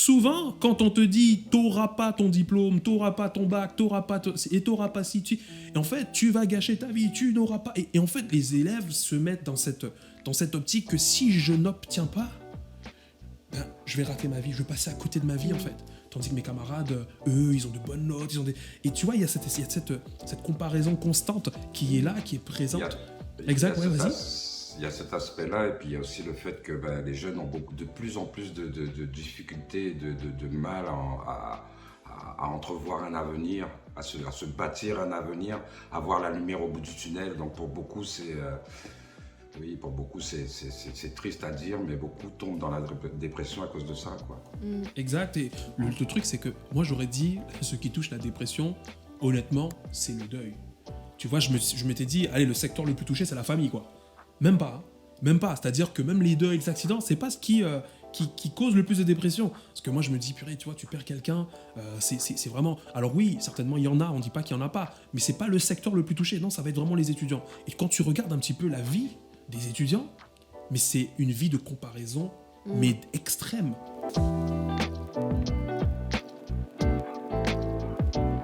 souvent, quand on te dit t'auras pas ton diplôme, t'auras pas ton bac, t'auras pas ci, et en fait, tu vas gâcher ta vie, tu n'auras pas. Et en fait, les élèves se mettent dans cette optique que si je n'obtiens pas, ben, je vais rater ma vie, je vais passer à côté de ma vie en fait. Tandis que mes camarades, eux, ils ont de bonnes notes, ils ont des. Et tu vois, il y a cette comparaison constante qui est là, qui est présente. Exact, ouais, vas-y. Il y a cet aspect-là, et puis il y a aussi le fait que les jeunes ont de plus en plus de difficultés, de mal à entrevoir un avenir, à se bâtir un avenir, à voir la lumière au bout du tunnel. Donc pour beaucoup, oui, pour beaucoup, c'est triste à dire, mais beaucoup tombent dans la dépression à cause de ça, quoi. Exact, et le truc, c'est que moi, j'aurais dit, ce qui touche la dépression, honnêtement, c'est le deuil. Tu vois, je m'étais dit, allez, le secteur le plus touché, c'est la famille, quoi. Même pas, hein. Même pas. C'est-à-dire que même les deuils, les accidents, c'est pas ce qui cause le plus de dépression. Parce que moi, je me dis, purée, tu vois, tu perds quelqu'un, c'est vraiment... Alors oui, certainement, il y en a, on dit pas qu'il y en a pas, mais c'est pas le secteur le plus touché. Non, ça va être vraiment les étudiants. Et quand tu regardes un petit peu la vie des étudiants, mais c'est une vie de comparaison, mais extrême.